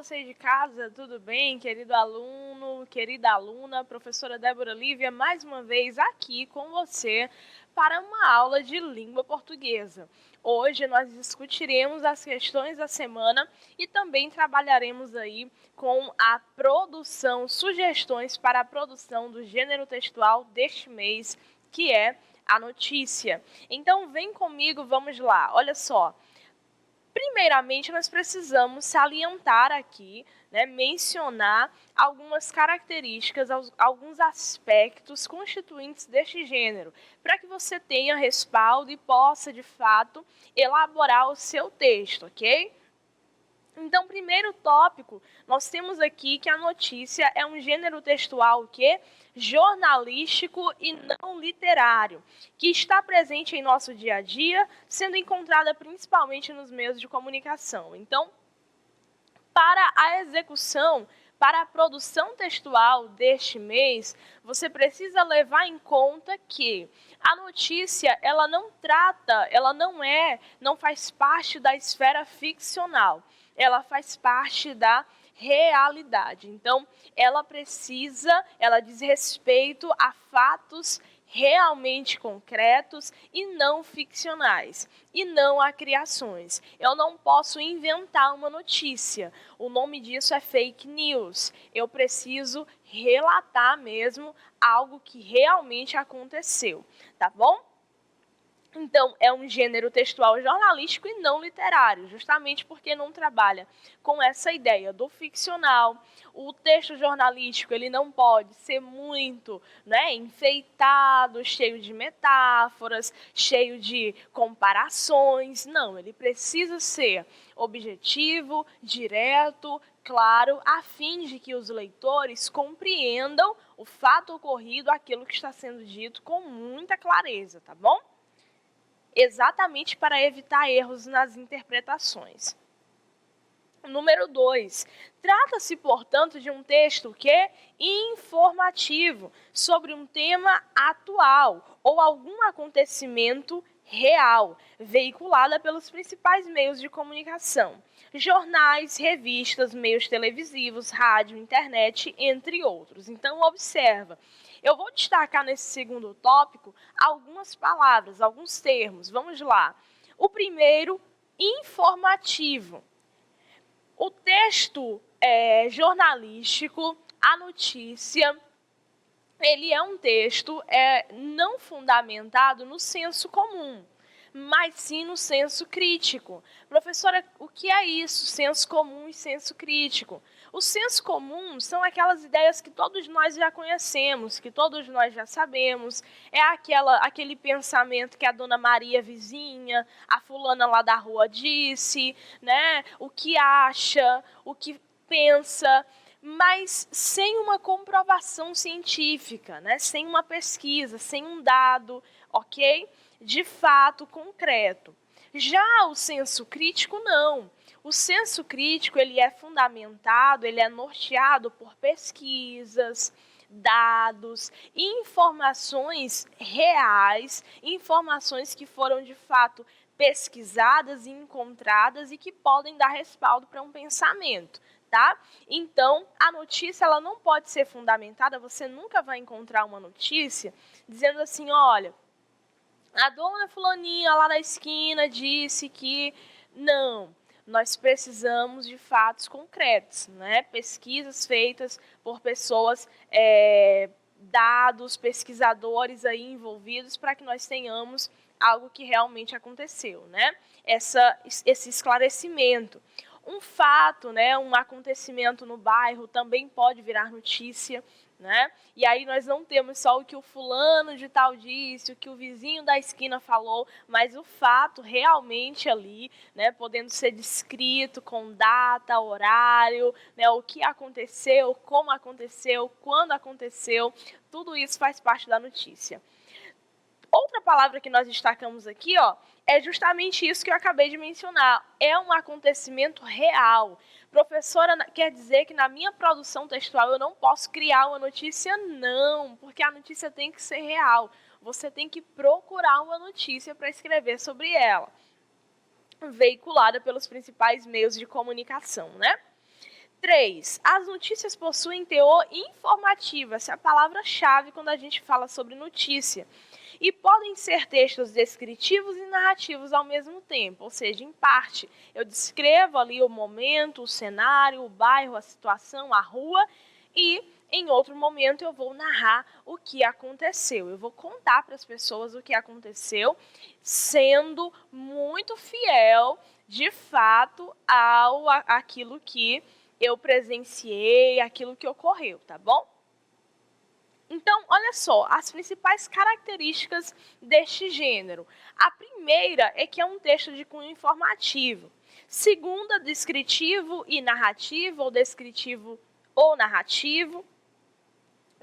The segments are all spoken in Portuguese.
você aí de casa, tudo bem? Querido aluno, querida aluna, professora Débora Lívia, mais uma vez aqui com você para uma aula de língua portuguesa. Hoje nós discutiremos as questões da semana e também trabalharemos aí com a produção, sugestões para a produção do gênero textual deste mês, que é a notícia. Então vem comigo, vamos lá, olha só. Primeiramente, nós precisamos salientar aqui, mencionar algumas características, alguns aspectos constituintes deste gênero, para que você tenha respaldo e possa, de fato, elaborar o seu texto, ok? Então, primeiro tópico, nós temos aqui que a notícia é um gênero textual jornalístico e não literário, que está presente em nosso dia a dia, sendo encontrada principalmente nos meios de comunicação. Então, para a execução, para a produção textual deste mês, você precisa levar em conta que a notícia, ela não faz parte da esfera ficcional. Ela faz parte da realidade. Então, ela diz respeito a fatos realmente concretos e não ficcionais, e não a criações. Eu não posso inventar uma notícia. O nome disso é fake news. Eu preciso relatar mesmo algo que realmente aconteceu, tá bom? Então, é um gênero textual jornalístico e não literário, justamente porque não trabalha com essa ideia do ficcional. O texto jornalístico ele não pode ser muito enfeitado, cheio de metáforas, cheio de comparações. Não, ele precisa ser objetivo, direto, claro, a fim de que os leitores compreendam o fato ocorrido, aquilo que está sendo dito com muita clareza, tá bom? Exatamente para evitar erros nas interpretações. Número 2. Trata-se, portanto, de um texto informativo sobre um tema atual ou algum acontecimento real, veiculada pelos principais meios de comunicação, jornais, revistas, meios televisivos, rádio, internet, entre outros. Então, observa. Eu vou destacar nesse segundo tópico algumas palavras, alguns termos. Vamos lá. O primeiro, informativo. O texto jornalístico, a notícia, ele é um texto não fundamentado no senso comum, mas sim no senso crítico. Professora, o que é isso, senso comum e senso crítico? O senso comum são aquelas ideias que todos nós já conhecemos, que todos nós já sabemos. É aquele pensamento que a dona Maria vizinha, a fulana lá da rua disse, o que acha, o que pensa, mas sem uma comprovação científica, sem uma pesquisa, sem um dado, ok? De fato concreto. Já o senso crítico, não. O senso crítico ele é fundamentado, ele é norteado por pesquisas, dados, informações reais, informações que foram de fato pesquisadas e encontradas e que podem dar respaldo para um pensamento. Tá? Então, a notícia ela não pode ser fundamentada, você nunca vai encontrar uma notícia dizendo assim, olha, a dona fulaninha lá na esquina disse que... Não, nós precisamos de fatos concretos, pesquisas feitas por pessoas, dados, pesquisadores aí envolvidos para que nós tenhamos algo que realmente aconteceu, esse esclarecimento. Um fato, um acontecimento no bairro também pode virar notícia, E aí nós não temos só o que o fulano de tal disse, o que o vizinho da esquina falou, mas o fato realmente ali, podendo ser descrito com data, horário, o que aconteceu, como aconteceu, quando aconteceu, tudo isso faz parte da notícia. Outra palavra que nós destacamos aqui, é justamente isso que eu acabei de mencionar. É um acontecimento real. Professora, quer dizer que na minha produção textual eu não posso criar uma notícia? Não, porque a notícia tem que ser real. Você tem que procurar uma notícia para escrever sobre ela, veiculada pelos principais meios de comunicação, 3. As notícias possuem teor informativo. Essa é a palavra-chave quando a gente fala sobre notícia. E podem ser textos descritivos e narrativos ao mesmo tempo, ou seja, em parte, eu descrevo ali o momento, o cenário, o bairro, a situação, a rua, e em outro momento eu vou narrar o que aconteceu. Eu vou contar para as pessoas o que aconteceu, sendo muito fiel, de fato, àquilo que eu presenciei, aquilo que ocorreu, tá bom? Então, olha só, as principais características deste gênero. A primeira é que é um texto de cunho informativo. Segunda, descritivo e narrativo, ou descritivo ou narrativo.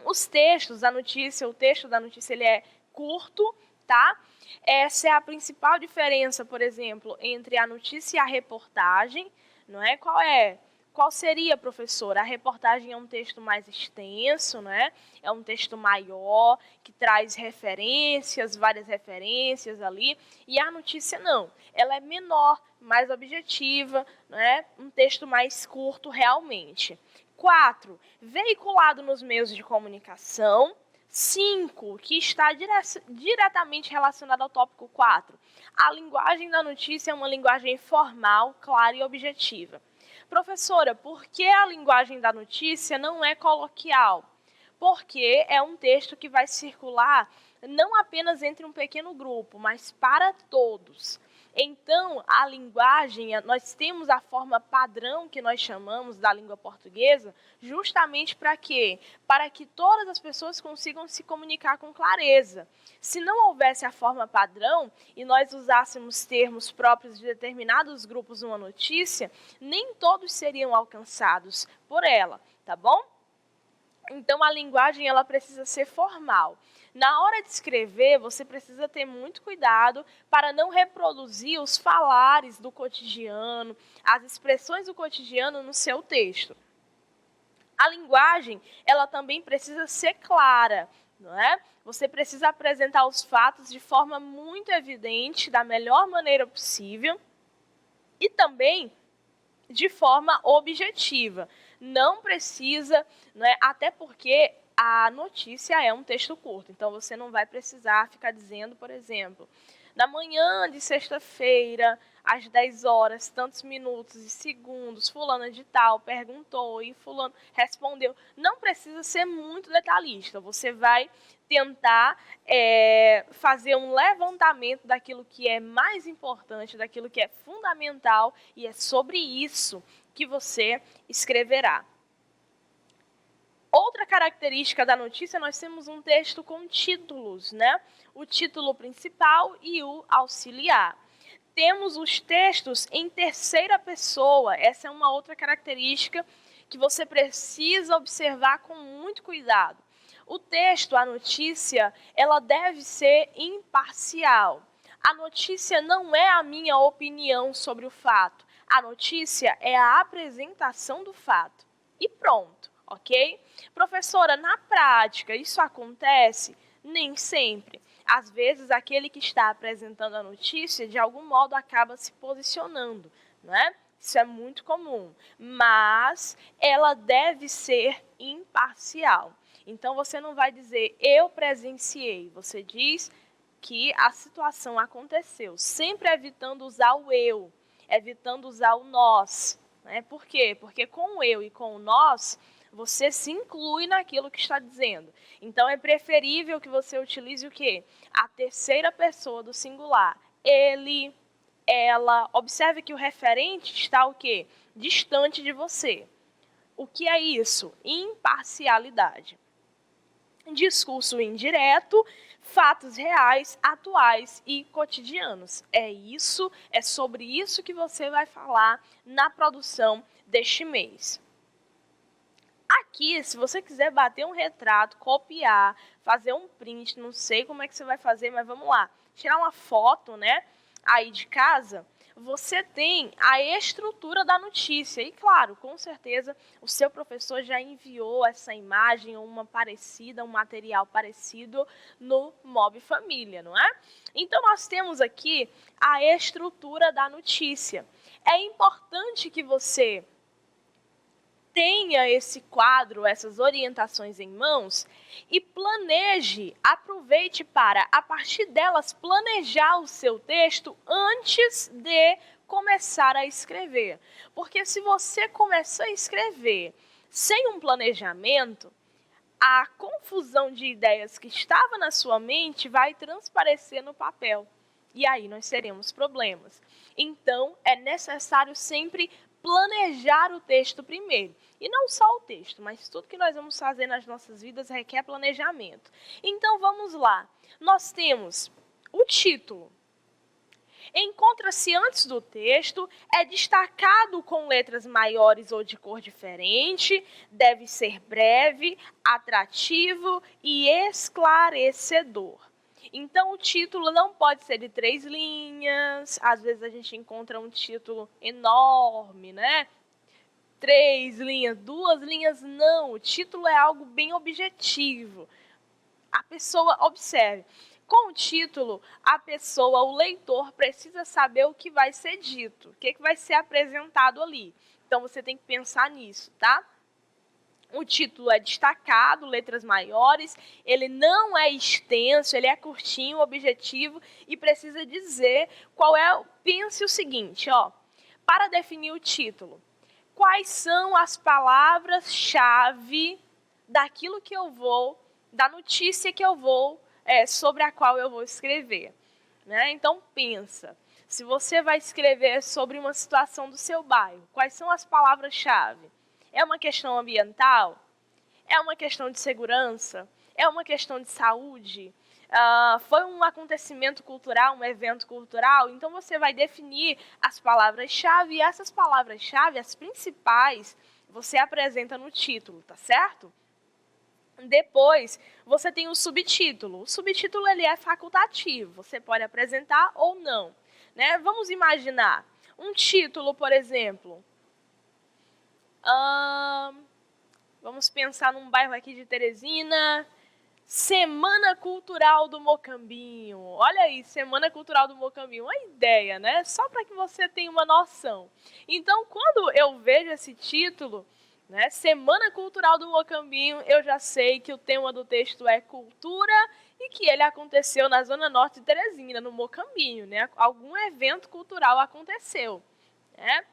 Os textos da notícia, o texto da notícia ele é curto, tá? Essa é a principal diferença, por exemplo, entre a notícia e a reportagem, não é? Qual seria, professora? A reportagem é um texto mais extenso, né? É um texto maior, que traz referências, várias referências ali, e a notícia não. Ela é menor, mais objetiva, né? Um texto mais curto realmente. 4. Veiculado nos meios de comunicação. 5. Que está diretamente relacionado ao tópico 4. A linguagem da notícia é uma linguagem formal, clara e objetiva. Professora, por que a linguagem da notícia não é coloquial? Porque é um texto que vai circular não apenas entre um pequeno grupo, mas para todos. Então, a linguagem, nós temos a forma padrão que nós chamamos da língua portuguesa, justamente para quê? Para que todas as pessoas consigam se comunicar com clareza. Se não houvesse a forma padrão e nós usássemos termos próprios de determinados grupos numa notícia, nem todos seriam alcançados por ela, tá bom? Então, a linguagem ela precisa ser formal. Na hora de escrever, você precisa ter muito cuidado para não reproduzir os falares do cotidiano, as expressões do cotidiano no seu texto. A linguagem, ela também precisa ser clara, não é? Você precisa apresentar os fatos de forma muito evidente, da melhor maneira possível, e também de forma objetiva. Não precisa, né, até porque a notícia é um texto curto, então você não vai precisar ficar dizendo, por exemplo, na manhã de sexta-feira, às 10 horas, tantos minutos e segundos, fulana de tal perguntou e fulano respondeu. Não precisa ser muito detalhista, você vai tentar fazer um levantamento daquilo que é mais importante, daquilo que é fundamental, e é sobre isso que você escreverá. Outra característica da notícia, nós temos um texto com títulos, né? O título principal e o auxiliar. Temos os textos em terceira pessoa. Essa é uma outra característica que você precisa observar com muito cuidado. O texto, a notícia, ela deve ser imparcial. A notícia não é a minha opinião sobre o fato. A notícia é a apresentação do fato. E pronto. Ok? Professora, na prática, isso acontece? Nem sempre. Às vezes, aquele que está apresentando a notícia, de algum modo, acaba se posicionando, não é? Isso é muito comum, mas ela deve ser imparcial. Então, você não vai dizer, eu presenciei, você diz que a situação aconteceu, sempre evitando usar o eu, evitando usar o nós. Né? Por quê? Porque com o eu e com o nós, você se inclui naquilo que está dizendo. Então, é preferível que você utilize o quê? A terceira pessoa do singular. Ele, ela. Observe que o referente está o quê? Distante de você. O que é isso? Imparcialidade. Discurso indireto, fatos reais, atuais e cotidianos. É sobre isso que você vai falar na produção deste mês. Aqui, se você quiser bater um retrato, copiar, fazer um print, não sei como é que você vai fazer, mas vamos lá. Tirar uma foto, né, aí de casa, você tem a estrutura da notícia. E, claro, com certeza, o seu professor já enviou essa imagem ou uma parecida, um material parecido no Mob Família, não é? Então, nós temos aqui a estrutura da notícia. É importante que você tenha esse quadro, essas orientações em mãos e planeje, aproveite para, a partir delas, planejar o seu texto antes de começar a escrever. Porque se você começar a escrever sem um planejamento, a confusão de ideias que estava na sua mente vai transparecer no papel. E aí nós teremos problemas. Então, é necessário sempre planejar o texto primeiro. E não só o texto, mas tudo que nós vamos fazer nas nossas vidas requer planejamento. Então, vamos lá. Nós temos o título. Encontra-se antes do texto, é destacado com letras maiores ou de cor diferente, deve ser breve, atrativo e esclarecedor. Então, o título não pode ser de 3 linhas, às vezes a gente encontra um título enorme, né? 3 linhas, 2 linhas, não. O título é algo bem objetivo. A pessoa, observe, com o título, a pessoa, o leitor, precisa saber o que vai ser dito, o que vai ser apresentado ali. Então, você tem que pensar nisso, tá? O título é destacado, letras maiores, ele não é extenso, ele é curtinho, objetivo e precisa dizer qual é. Pense o seguinte, ó, para definir o título, quais são as palavras-chave daquilo que eu vou, da notícia que eu vou, sobre a qual eu vou escrever, né? Então, pensa, se você vai escrever sobre uma situação do seu bairro, quais são as palavras-chave? É uma questão ambiental? É uma questão de segurança? É uma questão de saúde? Foi um acontecimento cultural, um evento cultural? Então, você vai definir as palavras-chave e essas palavras-chave, as principais, você apresenta no título, tá certo? Depois, você tem o subtítulo. O subtítulo ele é facultativo, você pode apresentar ou não, né? Vamos imaginar um título, por exemplo. Vamos pensar num bairro aqui de Teresina. Semana Cultural do Mocambinho. Olha aí, Semana Cultural do Mocambinho. Uma ideia, né? Só para que você tenha uma noção. Então, quando eu vejo esse título, né, Semana Cultural do Mocambinho, eu já sei que o tema do texto é cultura e que ele aconteceu na Zona Norte de Teresina, no Mocambinho, né? Algum evento cultural aconteceu, né?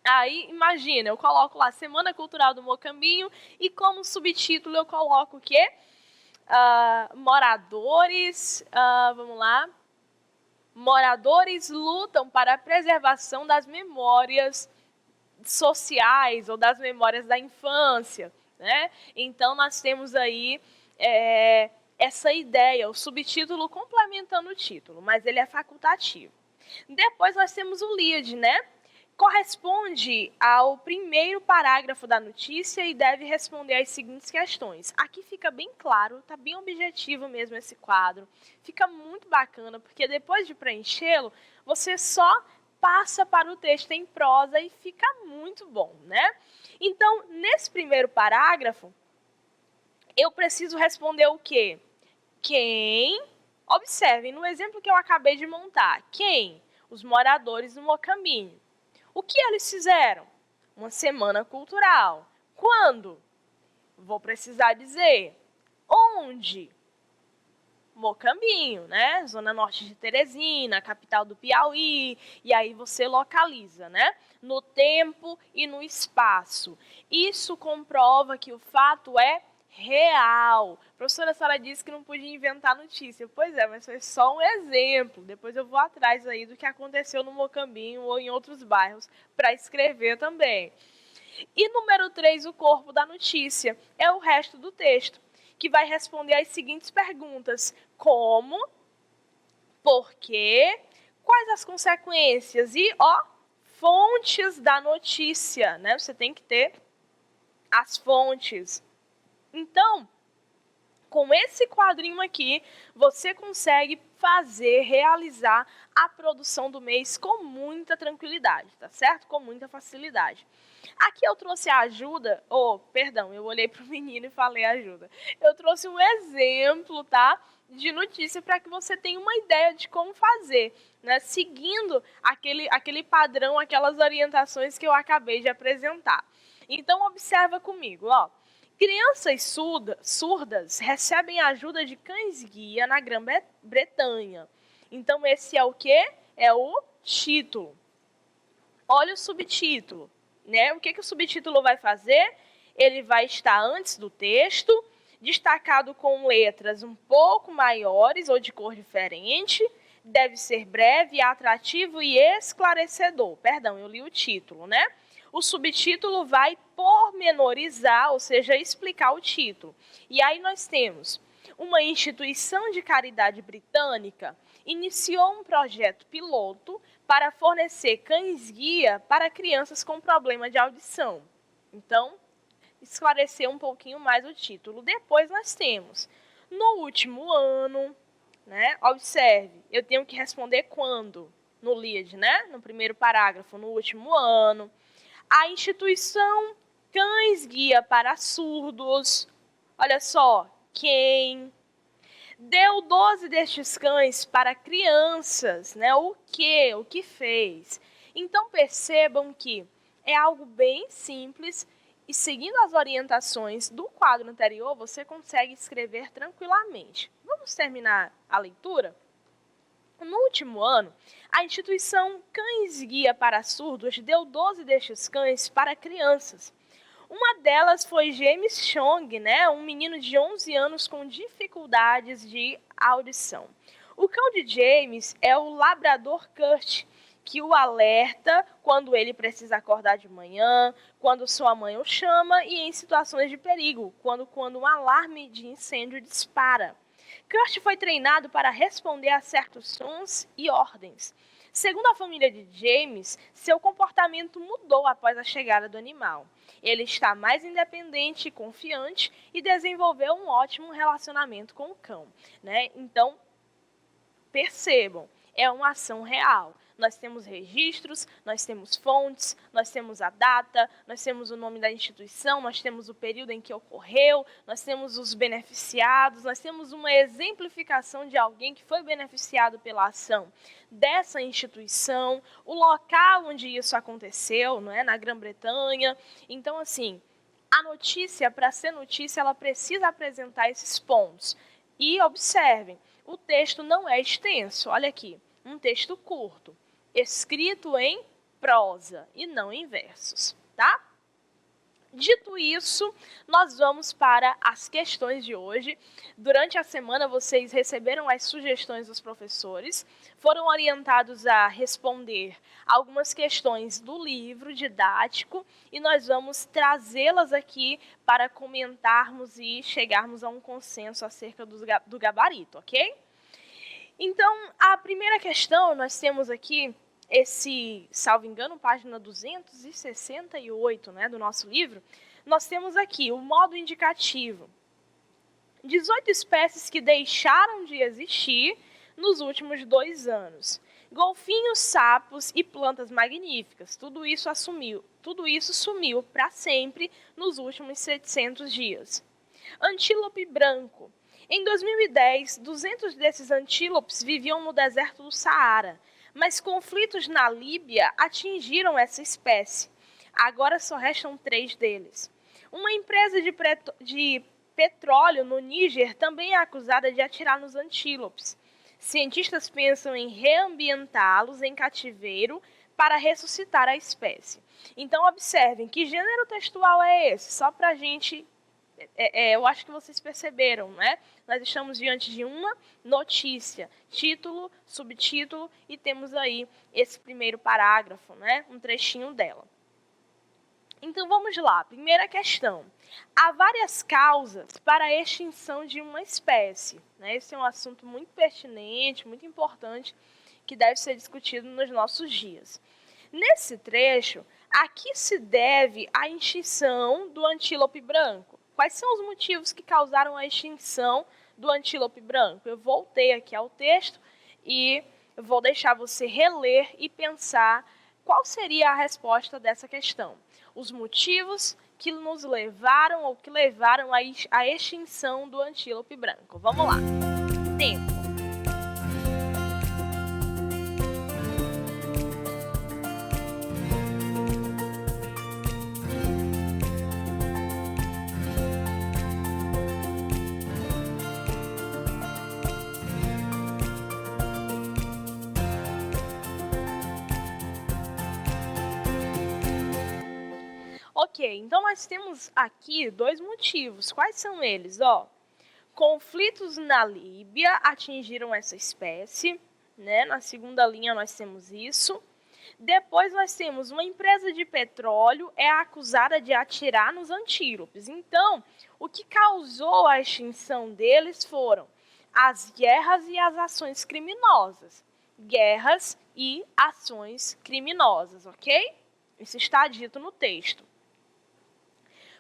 Aí, imagina, eu coloco lá Semana Cultural do Mocambinho e como subtítulo eu coloco o quê? Moradores, vamos lá. Moradores lutam para a preservação das memórias sociais ou das memórias da infância, né? Então, nós temos aí essa ideia, o subtítulo complementando o título, mas ele é facultativo. Depois nós temos o lead, né? Corresponde ao primeiro parágrafo da notícia e deve responder às seguintes questões. Aqui fica bem claro, está bem objetivo mesmo esse quadro. Fica muito bacana, porque depois de preenchê-lo, você só passa para o texto em prosa e fica muito bom, né? Então, nesse primeiro parágrafo, eu preciso responder o quê? Quem? Observem, no exemplo que eu acabei de montar. Quem? Os moradores do Mocambinho. O que eles fizeram? Uma semana cultural. Quando? Vou precisar dizer. Onde? Mocambinho, né? Zona Norte de Teresina, capital do Piauí. E aí você localiza, né? No tempo e no espaço. Isso comprova que o fato é real. A professora Sara disse que não podia inventar notícia. Pois é, mas foi só um exemplo. Depois eu vou atrás aí do que aconteceu no Mocambinho ou em outros bairros para escrever também. E número 3, o corpo da notícia. É o resto do texto, que vai responder às seguintes perguntas. Como? Por quê? Quais as consequências? E, fontes da notícia, né? Você tem que ter as fontes. Então, com esse quadrinho aqui, você consegue realizar a produção do mês com muita tranquilidade, tá certo? Com muita facilidade. Aqui eu trouxe a ajuda, eu olhei para o menino e falei ajuda. Eu trouxe um exemplo, tá? De notícia para que você tenha uma ideia de como fazer, né? Seguindo aquele padrão, aquelas orientações que eu acabei de apresentar. Então, observa comigo, ó. Crianças surdas recebem ajuda de cães-guia na Grã-Bretanha. Então, esse é o quê? É o título. Olha o subtítulo, né? O que o subtítulo vai fazer? Ele vai estar antes do texto, destacado com letras um pouco maiores ou de cor diferente, deve ser breve, atrativo e esclarecedor. Perdão, eu li o título, né? O subtítulo vai pormenorizar, ou seja, explicar o título. E aí nós temos: uma instituição de caridade britânica iniciou um projeto piloto para fornecer cães-guia para crianças com problema de audição. Então, esclarecer um pouquinho mais o título. Depois nós temos: no último ano, né? Observe, eu tenho que responder quando? No lead, né? No primeiro parágrafo, no último ano. A instituição Cães-Guia para Surdos, olha só, quem deu 12 destes cães para crianças, né? O que fez? Então percebam que é algo bem simples e, seguindo as orientações do quadro anterior, você consegue escrever tranquilamente. Vamos terminar a leitura? No último ano, a instituição Cães-Guia para Surdos deu 12 destes cães para crianças. Uma delas foi James Chong, né, um menino de 11 anos com dificuldades de audição. O cão de James é o labrador Kurt, que o alerta quando ele precisa acordar de manhã, quando sua mãe o chama e em situações de perigo, quando um alarme de incêndio dispara. Kurt foi treinado para responder a certos sons e ordens. Segundo a família de James, seu comportamento mudou após a chegada do animal. Ele está mais independente e confiante e desenvolveu um ótimo relacionamento com o cão, né? Então, percebam, é uma ação real. Nós temos registros, nós temos fontes, nós temos a data, nós temos o nome da instituição, nós temos o período em que ocorreu, nós temos os beneficiados, nós temos uma exemplificação de alguém que foi beneficiado pela ação dessa instituição, o local onde isso aconteceu, não é? Na Grã-Bretanha. Então, assim, a notícia, para ser notícia, ela precisa apresentar esses pontos. E observem, o texto não é extenso, olha aqui, um texto curto, escrito em prosa e não em versos, tá? Dito isso, nós vamos para as questões de hoje. Durante a semana, vocês receberam as sugestões dos professores, foram orientados a responder algumas questões do livro didático e nós vamos trazê-las aqui para comentarmos e chegarmos a um consenso acerca do gabarito, ok? Então, a primeira questão, nós temos aqui esse, salvo engano, página 268, né, do nosso livro, nós temos aqui o modo indicativo. 18 espécies que deixaram de existir nos últimos 2 anos. Golfinhos, sapos e plantas magníficas. Tudo isso sumiu para sempre nos últimos 700 dias. Antílope branco. Em 2010, 200 desses antílopes viviam no deserto do Saara, mas conflitos na Líbia atingiram essa espécie. Agora só restam 3 deles. Uma empresa de petróleo no Níger também é acusada de atirar nos antílopes. Cientistas pensam em reambientá-los em cativeiro para ressuscitar a espécie. Então, observem, que gênero textual é esse? Só para a gente... eu acho que vocês perceberam, né? Nós estamos diante de uma notícia, título, subtítulo, e temos aí esse primeiro parágrafo, né? Um trechinho dela. Então, vamos lá. Primeira questão. Há várias causas para a extinção de uma espécie, né? Esse é um assunto muito pertinente, muito importante, que deve ser discutido nos nossos dias. Nesse trecho, a que se deve a extinção do antílope branco? Quais são os motivos que causaram a extinção do antílope branco? Eu voltei aqui ao texto e vou deixar você reler e pensar qual seria a resposta dessa questão. Os motivos que nos levaram ou que levaram à extinção do antílope branco. Vamos lá. Tempo. Ok, então nós temos aqui dois motivos. Quais são eles? Conflitos na Líbia atingiram essa espécie, né? Na segunda linha nós temos isso. Depois nós temos uma empresa de petróleo é acusada de atirar nos antílopes. Então, o que causou a extinção deles foram as guerras e as ações criminosas. Guerras e ações criminosas, ok? Isso está dito no texto.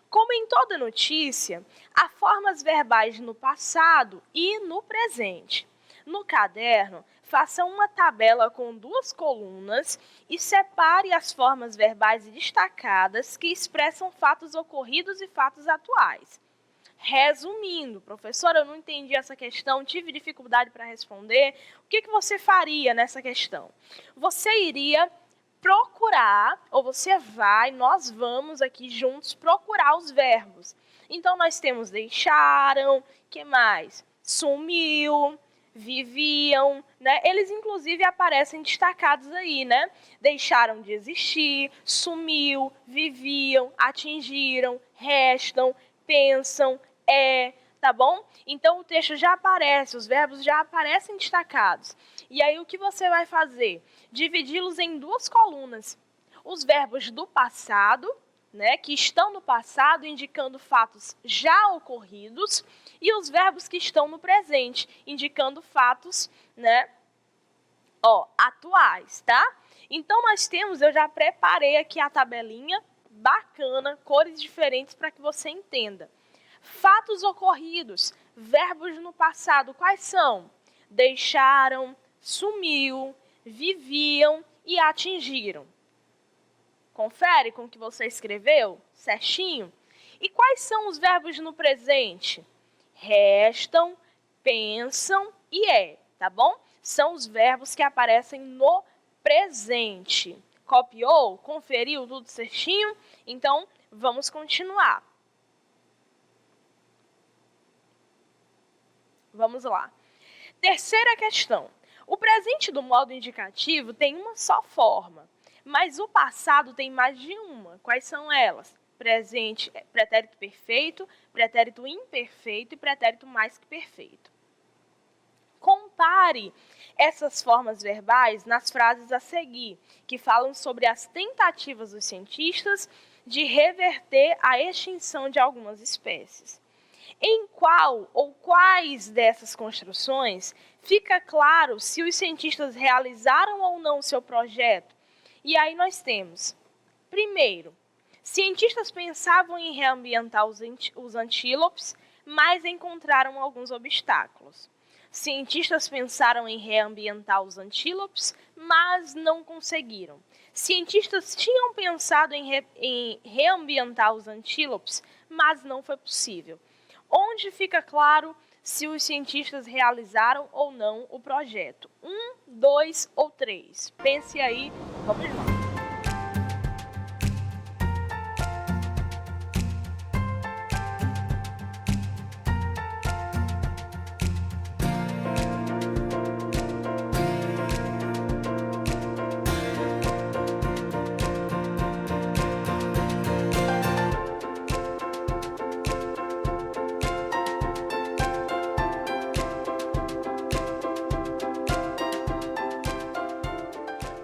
Como em toda notícia, há formas verbais no passado e no presente. No caderno, faça uma tabela com 2 colunas e separe as formas verbais destacadas que expressam fatos ocorridos e fatos atuais. Resumindo, professora, eu não entendi essa questão, tive dificuldade para responder. O que você faria nessa questão? Você iria procurar, ou nós vamos aqui juntos procurar os verbos. Então, nós temos deixaram, que mais? Sumiu, viviam, né? Eles, inclusive, aparecem destacados aí, né? Deixaram de existir, sumiu, viviam, atingiram, restam, pensam, tá bom? Então, o texto já aparece, os verbos já aparecem destacados. E aí, o que você vai fazer? Dividi-los em 2 colunas. Os verbos do passado, né, que estão no passado, indicando fatos já ocorridos, e os verbos que estão no presente, indicando fatos, né, atuais, tá? Então, eu já preparei aqui a tabelinha, bacana, cores diferentes para que você entenda. Fatos ocorridos, verbos no passado, quais são? Deixaram, sumiu, viviam e atingiram. Confere com o que você escreveu, certinho? E quais são os verbos no presente? Restam, pensam e tá bom? São os verbos que aparecem no presente. Copiou? Conferiu tudo certinho? Então, vamos continuar. Vamos lá. Terceira questão. O presente do modo indicativo tem uma só forma, mas o passado tem mais de uma. Quais são elas? Presente, pretérito perfeito, pretérito imperfeito e pretérito mais que perfeito. Compare essas formas verbais nas frases a seguir, que falam sobre as tentativas dos cientistas de reverter a extinção de algumas espécies. Em qual ou quais dessas construções fica claro se os cientistas realizaram ou não o seu projeto? E aí nós temos, primeiro, cientistas pensavam em reambientar os antílopes, mas encontraram alguns obstáculos. Cientistas pensaram em reambientar os antílopes, mas não conseguiram. Cientistas tinham pensado em reambientar os antílopes, mas não foi possível. Onde fica claro se os cientistas realizaram ou não o projeto? 1, 2 ou 3? Pense aí, vamos lá.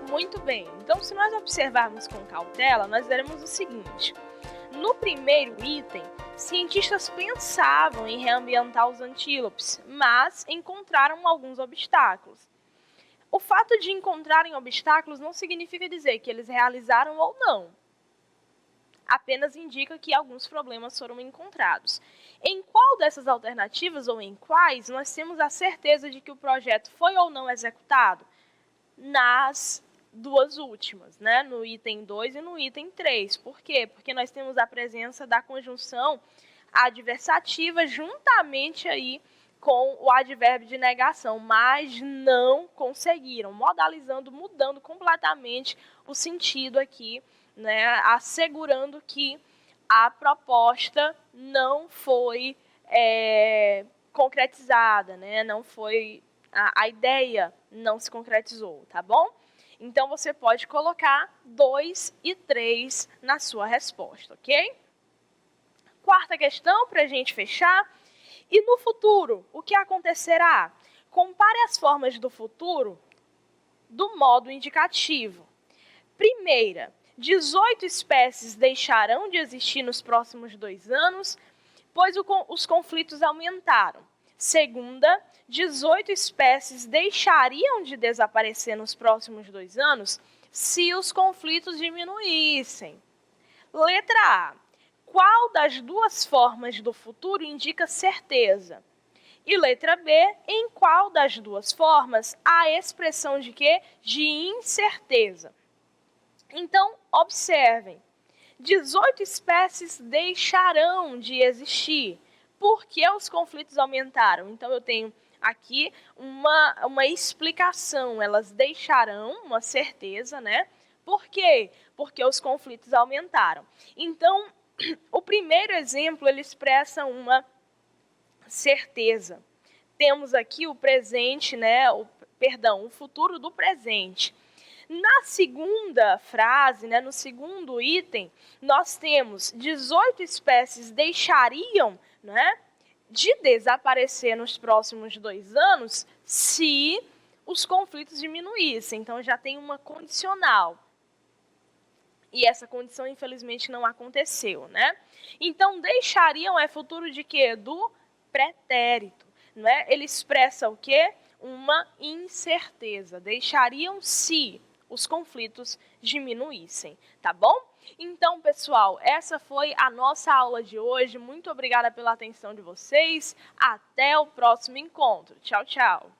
Muito bem, então se nós observarmos com cautela, nós veremos o seguinte. No primeiro item, cientistas pensavam em reambientar os antílopes, mas encontraram alguns obstáculos. O fato de encontrarem obstáculos não significa dizer que eles realizaram ou não. Apenas indica que alguns problemas foram encontrados. Em qual dessas alternativas ou em quais nós temos a certeza de que o projeto foi ou não executado? Nas 2 últimas, né? No item 2 e no item 3. Por quê? Porque nós temos a presença da conjunção adversativa juntamente aí com o advérbio de negação, mas não conseguiram, modalizando, mudando completamente o sentido aqui, né? Assegurando que a proposta não foi concretizada, né? Não foi, a ideia não se concretizou, tá bom? Então, você pode colocar 2 e 3 na sua resposta, ok? Quarta questão, para a gente fechar. E no futuro, o que acontecerá? Compare as formas do futuro do modo indicativo. Primeira, 18 espécies deixarão de existir nos próximos 2 anos, pois os conflitos aumentaram. Segunda, 18 espécies deixariam de desaparecer nos próximos 2 anos se os conflitos diminuíssem. Letra A. Qual das duas formas do futuro indica certeza? E letra B, em qual das duas formas há a expressão de quê? De incerteza. Então, observem, 18 espécies deixarão de existir. Por que os conflitos aumentaram? Então, eu tenho aqui uma explicação, elas deixarão, uma certeza, né? Por quê? Porque os conflitos aumentaram. Então, o primeiro exemplo, ele expressa uma certeza. Temos aqui o presente, né? O futuro do presente. Na segunda frase, né, no segundo item, nós temos 18 espécies deixariam, né, de desaparecer nos próximos 2 anos se os conflitos diminuíssem. Então, já tem uma condicional. E essa condição, infelizmente, não aconteceu, né? Então, deixariam é futuro de quê? Do pretérito, né? Ele expressa o quê? Uma incerteza. Deixariam se os conflitos diminuíssem, tá bom? Então, pessoal, essa foi a nossa aula de hoje. Muito obrigada pela atenção de vocês. Até o próximo encontro. Tchau, tchau.